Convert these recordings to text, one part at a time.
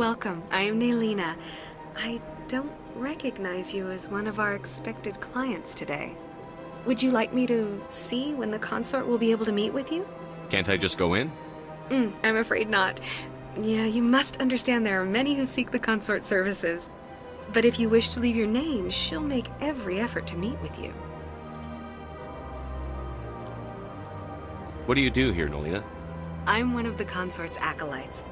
Welcome, I am Naylina. I don't recognize you as one of our expected clients today. Would you like me to see when the consort will be able to meet with you? Can't I just go in? I'm afraid not. Yeah, you must understand there are many who seek the consort services. But if you wish to leave your name, she'll make every effort to meet with you. What do you do here, Naylina? I'm one of the consort's acolytes.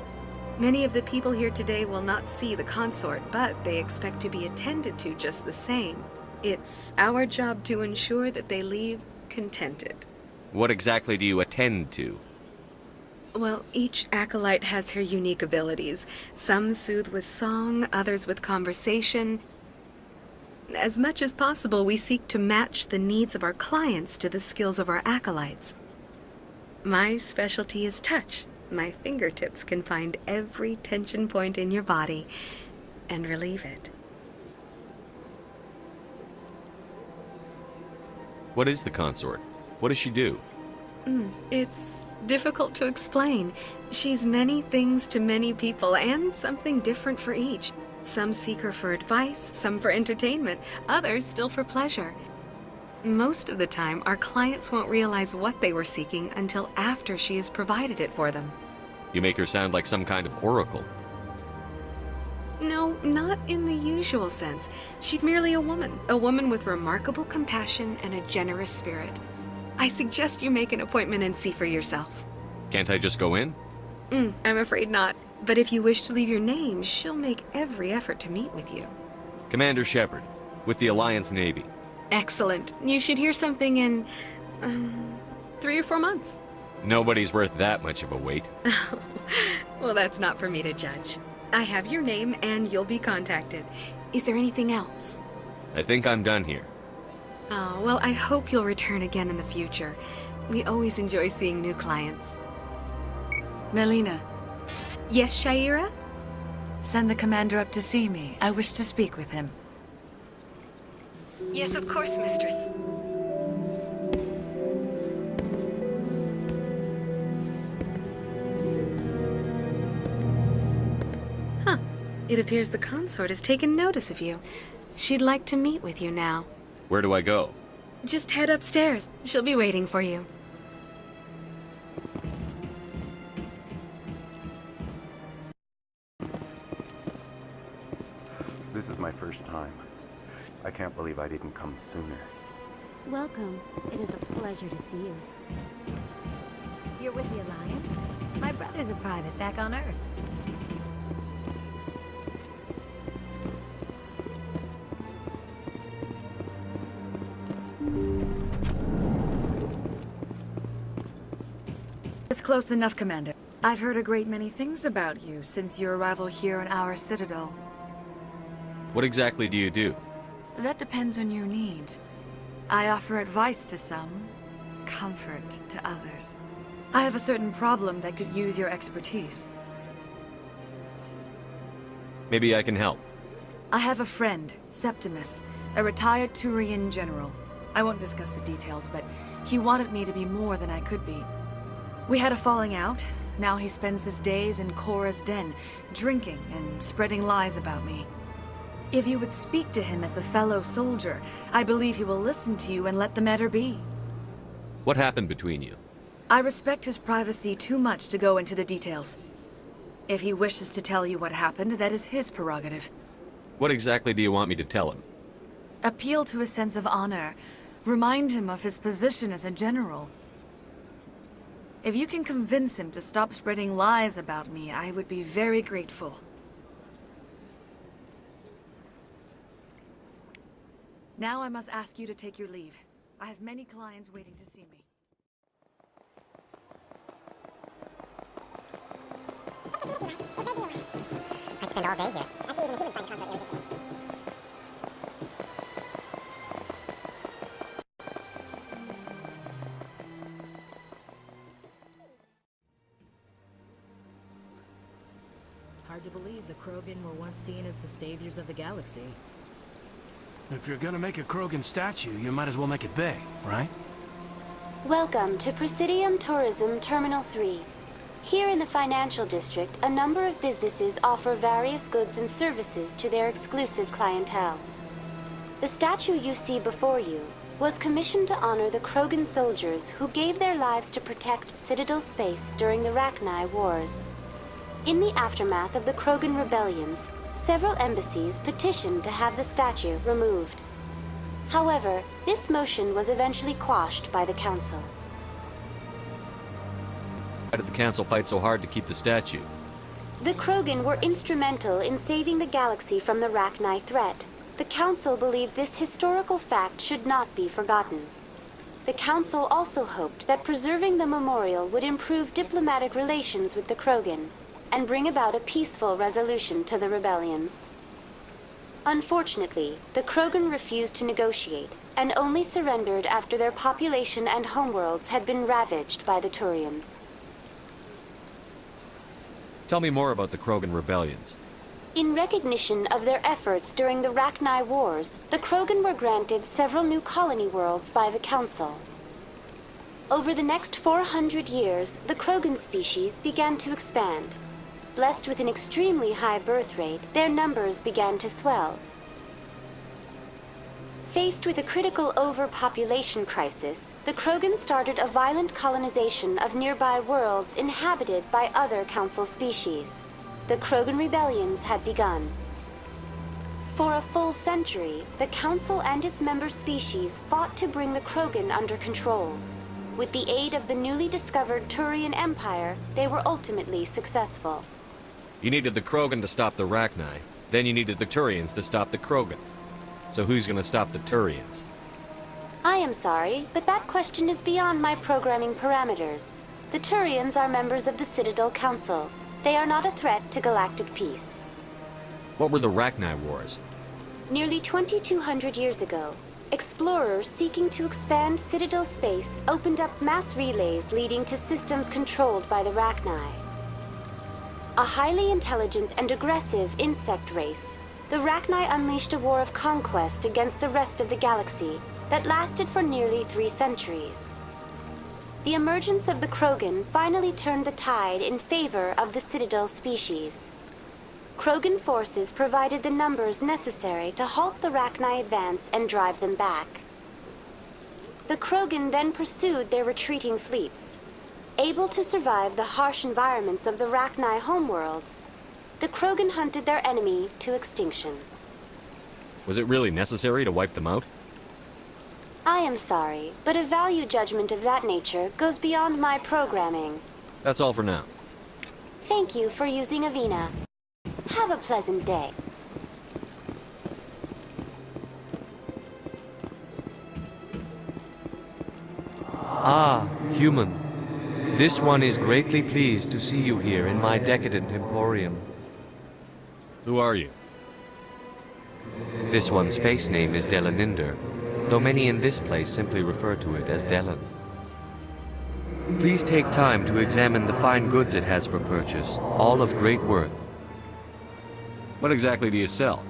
Many of the people here today will not see the consort, but they expect to be attended to just the same. It's our job to ensure that they leave contented. What exactly do you attend to? Well, each acolyte has her unique abilities. Some soothe with song, others with conversation. As much as possible, we seek to match the needs of our clients to the skills of our acolytes. My specialty is touch. My fingertips can find every tension point in your body and relieve it. What is the consort? What does she do? It's difficult to explain. She's many things to many people, and something different for each. Some seek her for advice, some for entertainment, others still for pleasure. Most of the time, our clients won't realize what they were seeking until after she has provided it for them. You make her sound like some kind of oracle. No, not in the usual sense. She's merely a woman with remarkable compassion and a generous spirit. I suggest you make an appointment and see for yourself. Can't I just go in? I'm afraid not. But if you wish to leave your name, she'll make every effort to meet with you. Commander Shepard, with the Alliance Navy. Excellent. You should hear something in 3 or 4 months. Nobody's worth that much of a wait. Well, that's not for me to judge. I have your name and you'll be contacted. Is there anything else? I think I'm done here. Oh, well, I hope you'll return again in the future. We always enjoy seeing new clients. Naylina, Yes, Shaira? send the commander up to see me. I wish to speak with him. Yes, of course, mistress. Huh. It appears the consort has taken notice of you. She'd like to meet with you now. Where do I go? Just head upstairs. She'll be waiting for you. This is my first time. I can't believe I didn't come sooner. Welcome. It is a pleasure to see you. You're with the Alliance? My brother's a private back on Earth. It's close enough, Commander. I've heard a great many things about you since your arrival here in our citadel. What exactly do you do? That depends on your needs. I offer advice to some, comfort to others. I have a certain problem that could use your expertise. Maybe I can help. I have a friend, Septimus, a retired Turian general. I won't discuss the details, but he wanted me to be more than I could be. We had a falling out. Now he spends his days in Korra's den, drinking and spreading lies about me. If you would speak to him as a fellow soldier, I believe he will listen to you and let the matter be. What happened between you? I respect his privacy too much to go into the details. If he wishes to tell you what happened, that is his prerogative. What exactly do you want me to tell him? Appeal to his sense of honor. Remind him of his position as a general. If you can convince him to stop spreading lies about me, I would be very grateful. Now I must ask you to take your leave. I have many clients waiting to see me. I'd spend all day here. I see even the humans find the consort irresistible. Hard to believe the Krogan were once seen as the saviors of the galaxy. If you're gonna make a Krogan statue, you might as well make it big, right? Welcome to Presidium Tourism Terminal 3. Here in the financial district, a number of businesses offer various goods and services to their exclusive clientele. The statue you see before you was commissioned to honor the Krogan soldiers who gave their lives to protect Citadel space during the Rachni Wars. In the aftermath of the Krogan rebellions, several embassies petitioned to have the statue removed. However, this motion was eventually quashed by the Council. Why did the Council fight so hard to keep the statue? The Krogan were instrumental in saving the galaxy from the Rachni threat. The Council believed this historical fact should not be forgotten. The Council also hoped that preserving the memorial would improve diplomatic relations with the Krogan and bring about a peaceful resolution to the rebellions. Unfortunately, the Krogan refused to negotiate and only surrendered after their population and homeworlds had been ravaged by the Turians. Tell me more about the Krogan rebellions. In recognition of their efforts during the Rachni Wars, the Krogan were granted several new colony worlds by the Council. Over the next 400 years, the Krogan species began to expand. Blessed with an extremely high birth rate, their numbers began to swell. Faced with a critical overpopulation crisis, the Krogan started a violent colonization of nearby worlds inhabited by other Council species. The Krogan rebellions had begun. For a full century, the Council and its member species fought to bring the Krogan under control. With the aid of the newly discovered Turian Empire, they were ultimately successful. You needed the Krogan to stop the Rachni, then you needed the Turians to stop the Krogan. So who's gonna stop the Turians? I am sorry, but that question is beyond my programming parameters. The Turians are members of the Citadel Council. They are not a threat to galactic peace. What were the Rachni Wars? Nearly 2,200 years ago, explorers seeking to expand Citadel space opened up mass relays leading to systems controlled by the Rachni. A highly intelligent and aggressive insect race, the Rachni unleashed a war of conquest against the rest of the galaxy that lasted for nearly 3 centuries. The emergence of the Krogan finally turned the tide in favor of the Citadel species. Krogan forces provided the numbers necessary to halt the Rachni advance and drive them back. The Krogan then pursued their retreating fleets. Able to survive the harsh environments of the Rachni homeworlds, the Krogan hunted their enemy to extinction. Was it really necessary to wipe them out? I am sorry, but a value judgment of that nature goes beyond my programming. That's all for now. Thank you for using Avina. Have a pleasant day. Ah, human. This one is greatly pleased to see you here in my decadent emporium. Who are you? This one's face name is Delaninder, though many in this place simply refer to it as Delan. Please take time to examine the fine goods it has for purchase, all of great worth. What exactly do you sell?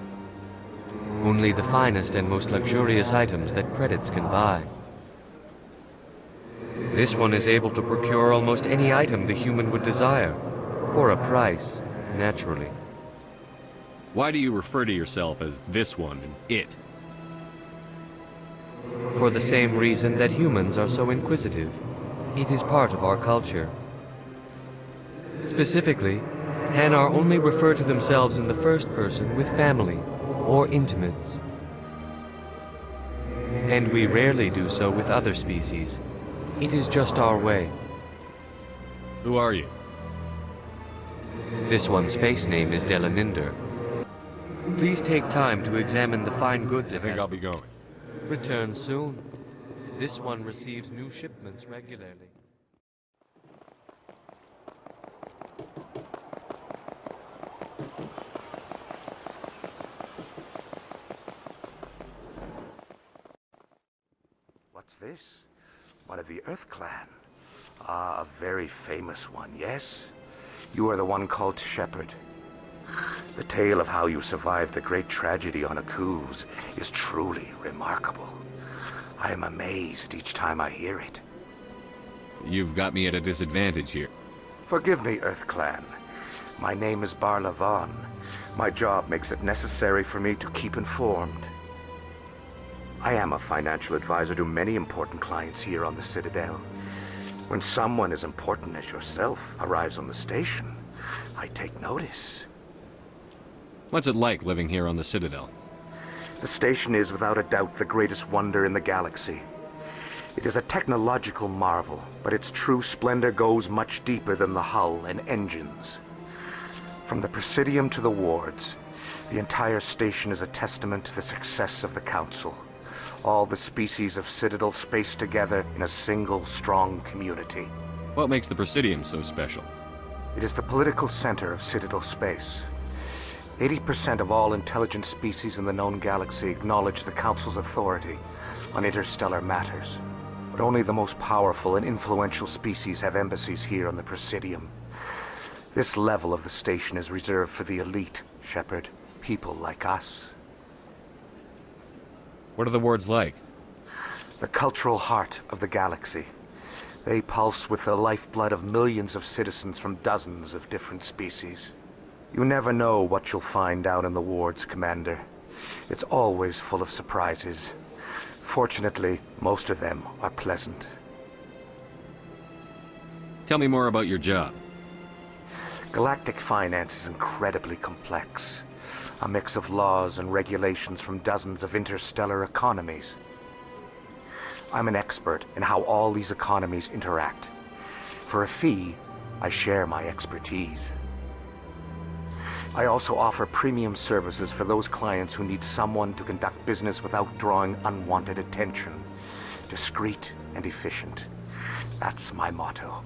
Only the finest and most luxurious items that credits can buy. This one is able to procure almost any item the human would desire, for a price, naturally. Why do you refer to yourself as this one and it? For the same reason that humans are so inquisitive. It is part of our culture. Specifically, Hanar only refer to themselves in the first person with family or intimates. And we rarely do so with other species. It is just our way. Who are you? This one's face name is Delaninder. Please take time to examine the fine goods it has. I think I'll be going. Return soon. This one receives new shipments regularly. What's this? One of the Earth Clan. Ah, a very famous one, yes? You are the one called Shepard. The tale of how you survived the great tragedy on Akuz is truly remarkable. I am amazed each time I hear it. You've got me at a disadvantage here. Forgive me, Earth Clan. My name is Barla Vaughn. My job makes it necessary for me to keep informed. I am a financial advisor to many important clients here on the Citadel. When someone as important as yourself arrives on the station, I take notice. What's it like living here on the Citadel? The station is without a doubt the greatest wonder in the galaxy. It is a technological marvel, but its true splendor goes much deeper than the hull and engines. From the Presidium to the wards, the entire station is a testament to the success of the Council. All the species of Citadel space together in a single, strong community. What makes the Presidium so special? It is the political center of Citadel space. 80% of all intelligent species in the known galaxy acknowledge the Council's authority on interstellar matters. But only the most powerful and influential species have embassies here on the Presidium. This level of the station is reserved for the elite, Shepard. People like us. What are the wards like? The cultural heart of the galaxy. They pulse with the lifeblood of millions of citizens from dozens of different species. You never know what you'll find out in the wards, Commander. It's always full of surprises. Fortunately, most of them are pleasant. Tell me more about your job. Galactic finance is incredibly complex. A mix of laws and regulations from dozens of interstellar economies. I'm an expert in how all these economies interact. For a fee, I share my expertise. I also offer premium services for those clients who need someone to conduct business without drawing unwanted attention. Discreet and efficient. That's my motto.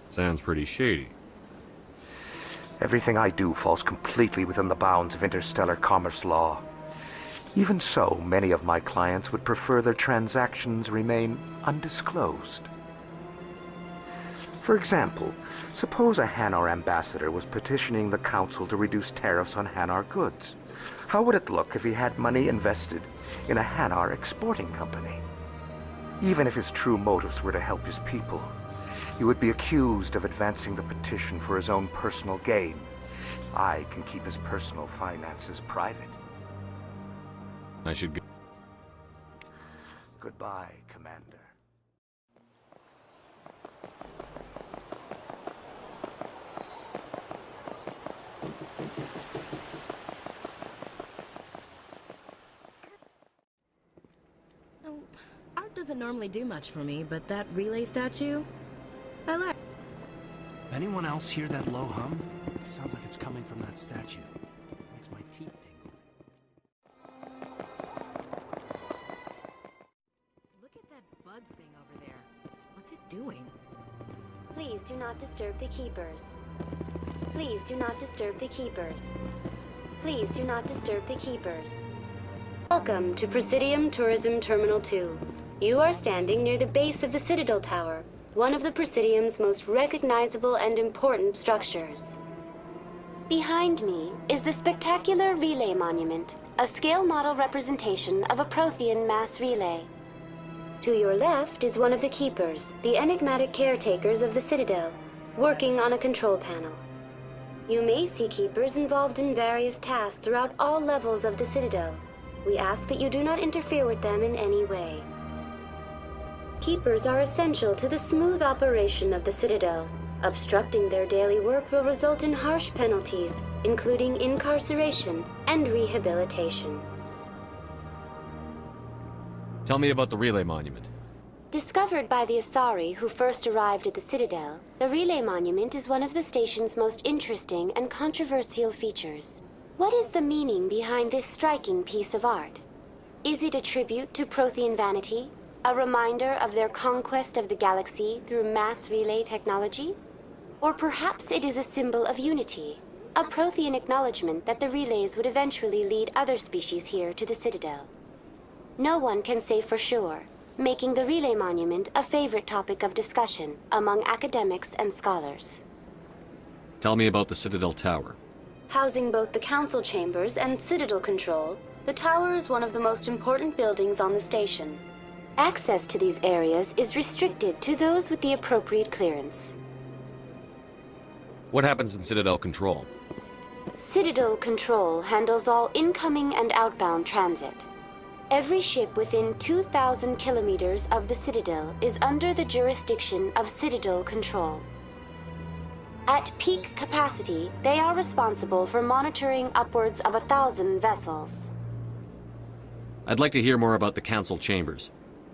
Sounds pretty shady. Everything I do falls completely within the bounds of interstellar commerce law. Even so, many of my clients would prefer their transactions remain undisclosed. For example, suppose a Hanar ambassador was petitioning the Council to reduce tariffs on Hanar goods. How would it look if he had money invested in a Hanar exporting company? Even if his true motives were to help his people, he would be accused of advancing the petition for his own personal gain. I can keep his personal finances private. I should go. Goodbye, Commander. Art doesn't normally do much for me, but that relay statue, I like. Anyone else hear that low hum? Sounds like it's coming from that statue. Makes my teeth tingle. Look at that bug thing over there. What's it doing? Please do not disturb the Keepers. Please do not disturb the Keepers. Please do not disturb the Keepers. Welcome to Presidium Tourism Terminal 2. You are standing near the base of the Citadel Tower, one of the Presidium's most recognizable and important structures. Behind me is the spectacular Relay Monument, a scale model representation of a Prothean mass relay. To your left is one of the Keepers, the enigmatic caretakers of the Citadel, working on a control panel. You may see Keepers involved in various tasks throughout all levels of the Citadel. We ask that you do not interfere with them in any way. Keepers are essential to the smooth operation of the Citadel. Obstructing their daily work will result in harsh penalties, including incarceration and rehabilitation. Tell me about the Relay Monument. Discovered by the Asari who first arrived at the Citadel, the Relay Monument is one of the station's most interesting and controversial features. What is the meaning behind this striking piece of art? Is it a tribute to Prothean vanity? A reminder of their conquest of the galaxy through mass relay technology? Or perhaps it is a symbol of unity, a Prothean acknowledgement that the relays would eventually lead other species here to the Citadel. No one can say for sure, making the Relay Monument a favorite topic of discussion among academics and scholars. Tell me about the Citadel Tower. Housing both the Council chambers and Citadel control, the tower is one of the most important buildings on the station. Access to these areas is restricted to those with the appropriate clearance. What happens in Citadel Control? Citadel Control handles all incoming and outbound transit. Every ship within 2,000 kilometers of the Citadel is under the jurisdiction of Citadel Control. At peak capacity, they are responsible for monitoring upwards of 1,000 vessels. I'd like to hear more about the Council Chambers.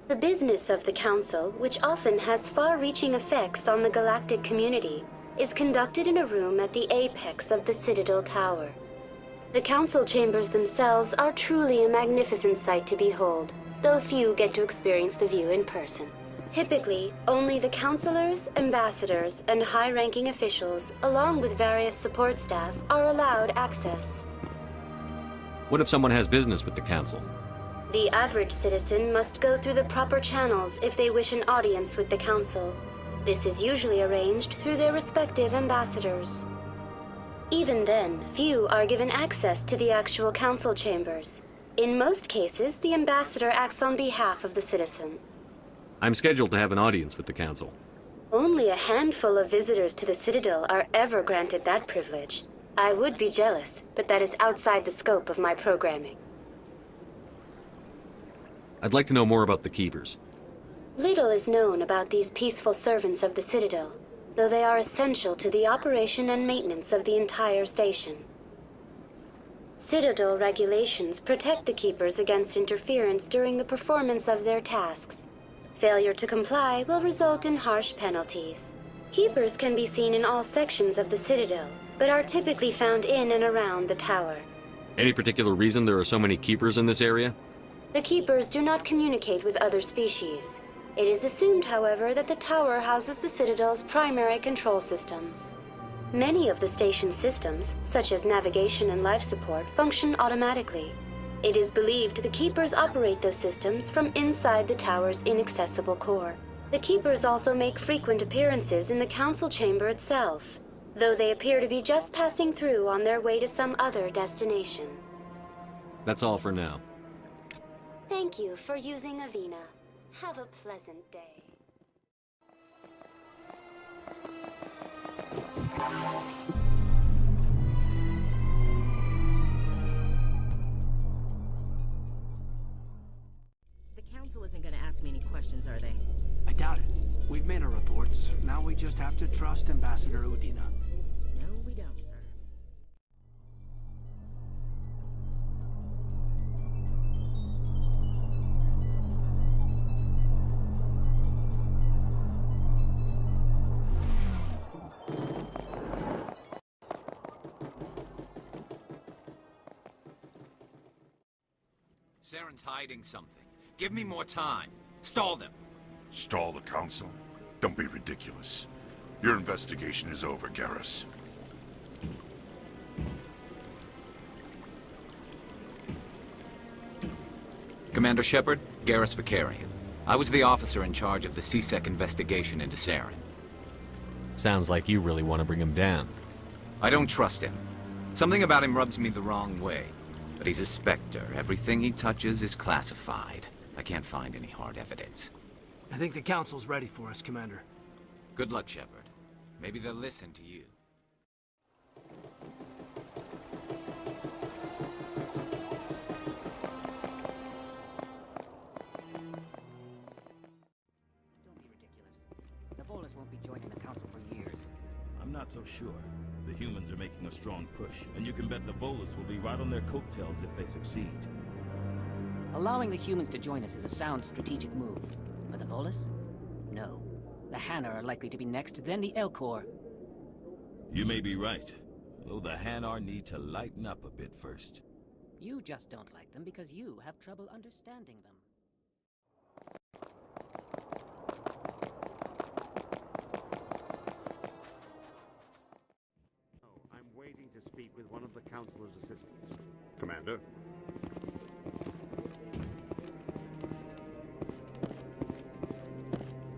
The business of the Council, which often has far-reaching effects on the galactic community, is conducted in a room at the apex of the Citadel Tower. The Council Chambers themselves are truly a magnificent sight to behold, though few get to experience the view in person. Typically, only the councilors, ambassadors, and high-ranking officials, along with various support staff, are allowed access. What if someone has business with the Council? The average citizen must go through the proper channels if they wish an audience with the Council. This is usually arranged through their respective ambassadors. Even then, few are given access to the actual Council Chambers. In most cases, the ambassador acts on behalf of the citizen. I'm scheduled to have an audience with the Council. Only a handful of visitors to the Citadel are ever granted that privilege. I would be jealous, but that is outside the scope of my programming. I'd like to know more about the Keepers. Little is known about these peaceful servants of the Citadel, though they are essential to the operation and maintenance of the entire station. Citadel regulations protect the Keepers against interference during the performance of their tasks. Failure to comply will result in harsh penalties. Keepers can be seen in all sections of the Citadel, but are typically found in and around the tower. Any particular reason there are so many Keepers in this area? The Keepers do not communicate with other species. It is assumed, however, that the tower houses the Citadel's primary control systems. Many of the station's systems, such as navigation and life support, function automatically. It is believed the Keepers operate those systems from inside the tower's inaccessible core. The Keepers also make frequent appearances in the Council Chamber itself, though they appear to be just passing through on their way to some other destination. That's all for now. Thank you for using Avina. Have a pleasant day. The Council isn't gonna ask me any questions, are they? I doubt it. We've made our reports. Now we just have to trust Ambassador Udina. No, we don't, sir. Saren's hiding something. Give me more time. Stall them. Stall the Council? Don't be ridiculous. Your investigation is over, Garrus. Commander Shepard, Garrus Vakarian. I was the officer in charge of the C-Sec investigation into Saren. Sounds like you really want to bring him down. I don't trust him. Something about him rubs me the wrong way. But he's a Spectre. Everything he touches is classified. I can't find any hard evidence. I think the Council's ready for us, Commander. Good luck, Shepard. Maybe they'll listen to you. Don't be ridiculous. The Volus won't be joining the Council for years. I'm not so sure. The humans are making a strong push, and you can bet the Volus will be right on their coattails if they succeed. Allowing the humans to join us is a sound strategic move. But the Volus? No. The Hanar are likely to be next, then the Elcor. You may be right, though the Hanar need to lighten up a bit first. You just don't like them because you have trouble understanding them. I'm waiting to speak with one of the Councilor's assistants. Commander?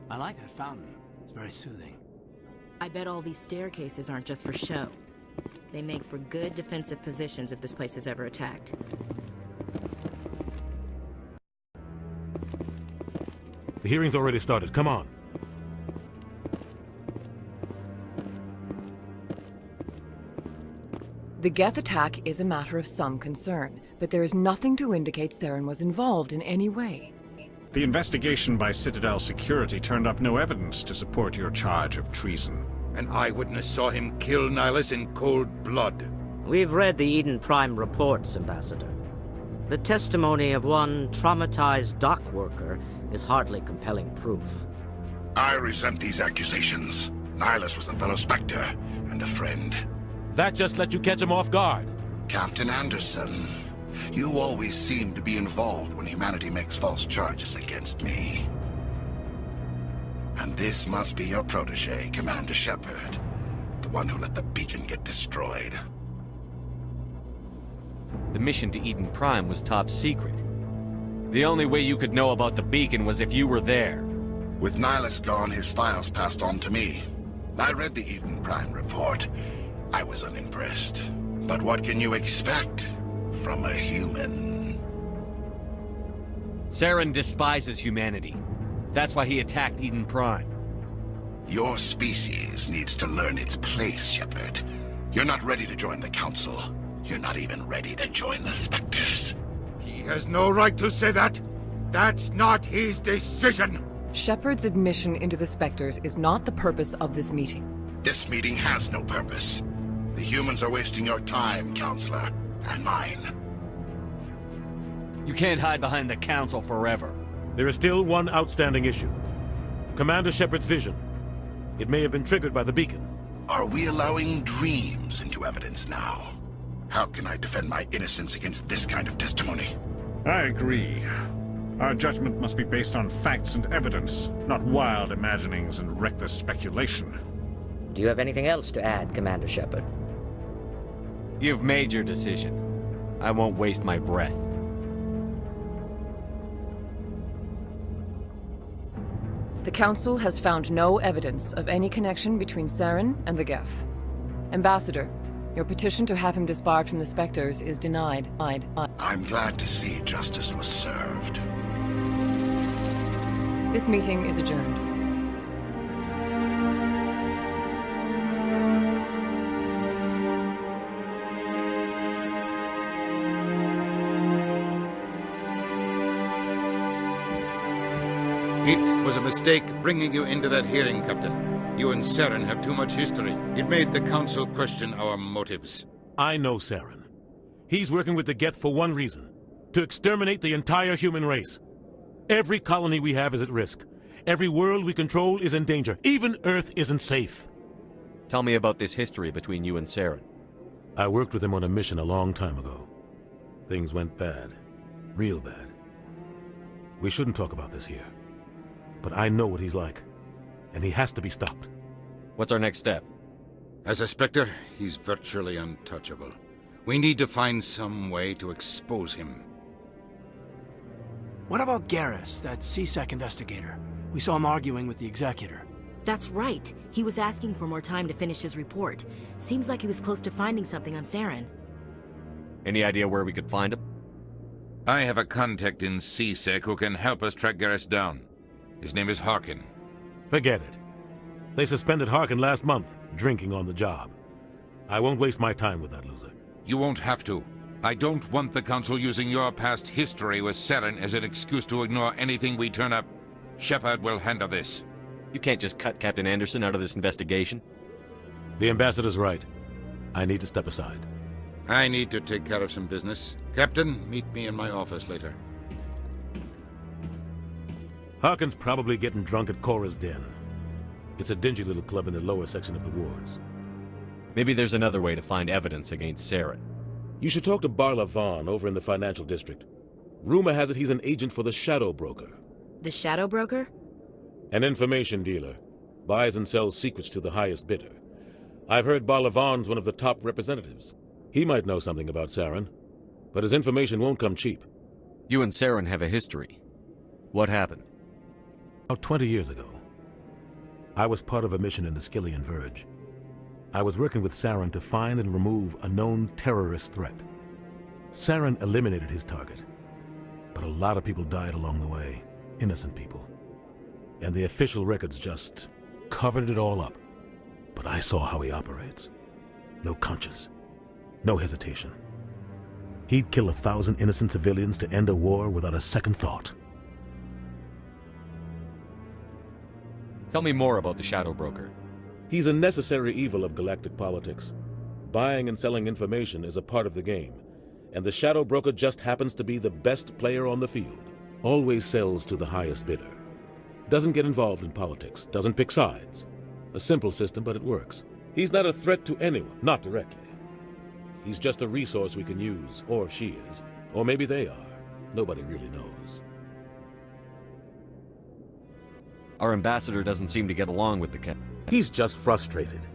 I like that fountain. It's very soothing. I bet all these staircases aren't just for show. They make for good defensive positions if this place is ever attacked. The hearing's already started. Come on. The Geth attack is a matter of some concern, but there is nothing to indicate Saren was involved in any way. The investigation by Citadel Security turned up no evidence to support your charge of treason. An eyewitness saw him kill Nihilus in cold blood. We've read the Eden Prime reports, Ambassador. The testimony of one traumatized dock worker is hardly compelling proof. I resent these accusations. Nihilus was a fellow Spectre and a friend. That just let you catch him off guard. Captain Anderson, you always seem to be involved when humanity makes false charges against me. And this must be your protege, Commander Shepard, the one who let the beacon get destroyed. The mission to Eden Prime was top secret. The only way you could know about the beacon was if you were there. With Nihilus gone, his files passed on to me. I read the Eden Prime report. I was unimpressed. But what can you expect from a human? Saren despises humanity. That's why he attacked Eden Prime. Your species needs to learn its place, Shepard. You're not ready to join the Council. You're not even ready to join the Spectres. He has no right to say that. That's not his decision. Shepard's admission into the Spectres is not the purpose of this meeting. This meeting has no purpose. The humans are wasting your time, Counselor, and mine. You can't hide behind the Council forever. There is still one outstanding issue. Commander Shepard's vision. It may have been triggered by the beacon. Are we allowing dreams into evidence now? How can I defend my innocence against this kind of testimony? I agree. Our judgment must be based on facts and evidence, not wild imaginings and reckless speculation. Do you have anything else to add, Commander Shepard? You've made your decision. I won't waste my breath. The Council has found no evidence of any connection between Saren and the Geth. Ambassador, your petition to have him disbarred from the Spectres is denied. I'm glad to see justice was served. This meeting is adjourned. It was a mistake bringing you into that hearing, Captain. You and Saren have too much history. It made the Council question our motives. I know Saren. He's working with the Geth for one reason. To exterminate the entire human race. Every colony we have is at risk. Every world we control is in danger. Even Earth isn't safe. Tell me about this history between you and Saren. I worked with him on a mission a long time ago. Things went bad. Real bad. We shouldn't talk about this here. But I know what he's like. And he has to be stopped. What's our next step? As a Spectre, he's virtually untouchable. We need to find some way to expose him. What about Garrus, that C-Sec investigator? We saw him arguing with the Executor. That's right. He was asking for more time to finish his report. Seems like he was close to finding something on Saren. Any idea where we could find him? I have a contact in C-Sec who can help us track Garrus down. His name is Harkin. Forget it. They suspended Harkin last month, drinking on the job. I won't waste my time with that loser. You won't have to. I don't want the Council using your past history with Saren as an excuse to ignore anything we turn up. Shepard will handle this. You can't just cut Captain Anderson out of this investigation. The Ambassador's right. I need to step aside. I need to take care of some business. Captain, meet me in my office later. Harkin's probably getting drunk at Cora's Den. It's a dingy little club in the lower section of the wards. Maybe there's another way to find evidence against Saren. You should talk to Barla Vaughn over in the financial district. Rumor has it he's an agent for the Shadow Broker. The Shadow Broker? An information dealer. Buys and sells secrets to the highest bidder. I've heard Barla Vaughn's one of the top representatives. He might know something about Saren, but his information won't come cheap. You and Saren have a history. What happened? About 20 years ago, I was part of a mission in the Skillian Verge. I was working with Saren to find and remove a known terrorist threat. Saren eliminated his target, but a lot of people died along the way, innocent people. And the official records just covered it all up. But I saw how he operates. No conscience. no hesitation. He'd kill 1,000 innocent civilians to end a war without a second thought. Tell me more about the Shadow Broker. He's a necessary evil of galactic politics. Buying and selling information is a part of the game, and the Shadow Broker just happens to be the best player on the field. Always sells to the highest bidder. Doesn't get involved in politics, doesn't pick sides. A simple system, but it works. He's not a threat to anyone, not directly. He's just a resource we can use, or she is. Or maybe they are. Nobody really knows. Our ambassador doesn't seem to get along with the He's just frustrated.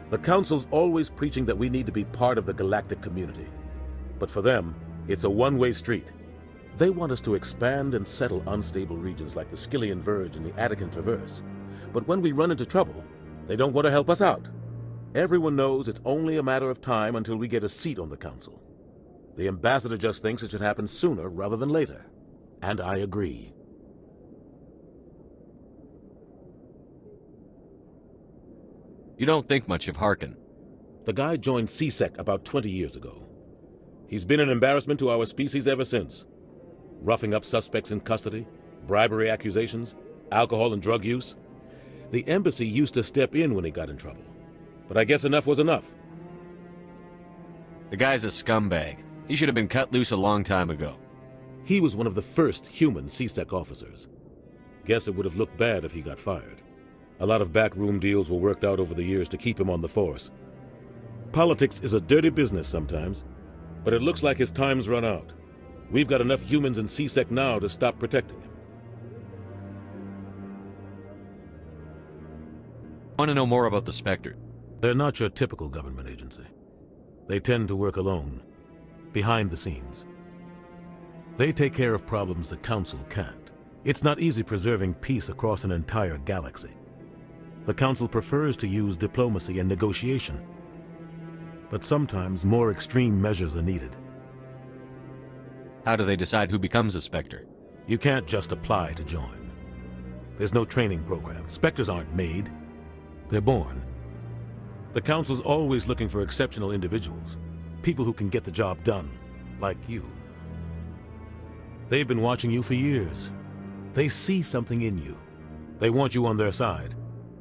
The Council's always preaching that we need to be part of the galactic community. But for them, it's a one-way street. They want us to expand and settle unstable regions like the Skillian Verge and the Attican Traverse. But when we run into trouble, they don't want to help us out. Everyone knows it's only a matter of time until we get a seat on the Council. The ambassador just thinks it should happen sooner rather than later. And I agree. You don't think much of Harkin. The guy joined C-Sec about 20 years ago. He's been an embarrassment to our species ever since. Roughing up suspects in custody, bribery accusations, alcohol and drug use. The embassy used to step in when he got in trouble. But I guess enough was enough. The guy's a scumbag. He should have been cut loose a long time ago. He was one of the first human C-Sec officers. Guess it would have looked bad if he got fired. A lot of backroom deals were worked out over the years to keep him on the force. Politics is a dirty business sometimes, but it looks like his time's run out. We've got enough humans in C-Sec now to stop protecting him. I want to know more about the Spectre. They're not your typical government agency. They tend to work alone, behind the scenes. They take care of problems the Council can't. It's not easy preserving peace across an entire galaxy. The Council prefers to use diplomacy and negotiation. But sometimes more extreme measures are needed. How do they decide who becomes a Spectre? You can't just apply to join. There's no training program. Spectres aren't made. They're born. The Council's always looking for exceptional individuals. People who can get the job done, like you. They've been watching you for years. They see something in you. They want you on their side.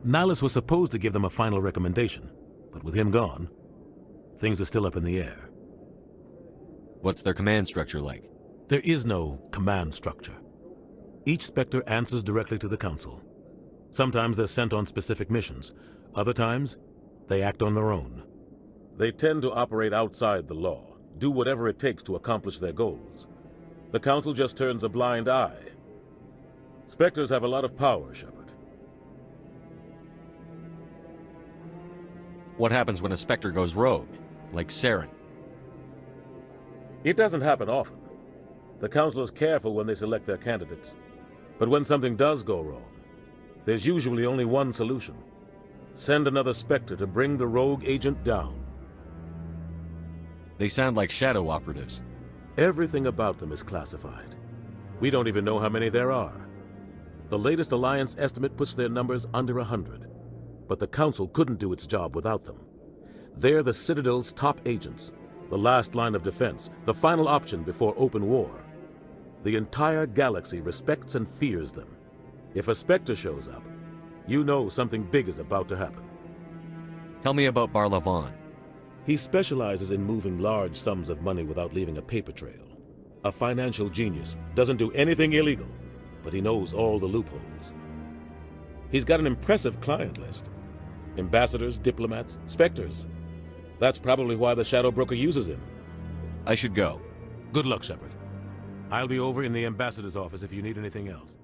Nihilus was supposed to give them a final recommendation, but with him gone, things are still up in the air. What's their command structure like? There is no command structure. Each Spectre answers directly to the Council. Sometimes they're sent on specific missions. Other times, they act on their own. They tend to operate outside the law, do whatever it takes to accomplish their goals. The Council just turns a blind eye. Spectres have a lot of power, Shepard. What happens when a Spectre goes rogue, like Saren? It doesn't happen often. The Council is careful when they select their candidates. But when something does go wrong, there's usually only one solution. Send another Spectre to bring the rogue agent down. They sound like shadow operatives. Everything about them is classified. We don't even know how many there are. The latest Alliance estimate puts their numbers under 100. But the Council couldn't do its job without them. They're the Citadel's top agents, the last line of defense, the final option before open war. The entire galaxy respects and fears them. If a Spectre shows up, you know something big is about to happen. Tell me about Barlavan. He specializes in moving large sums of money without leaving a paper trail. A financial genius, doesn't do anything illegal, but he knows all the loopholes. He's got an impressive client list. Ambassadors, diplomats, Spectres. That's probably why the Shadow Broker uses him. I should go. Good luck, Shepard. I'll be over in the ambassador's office if you need anything else.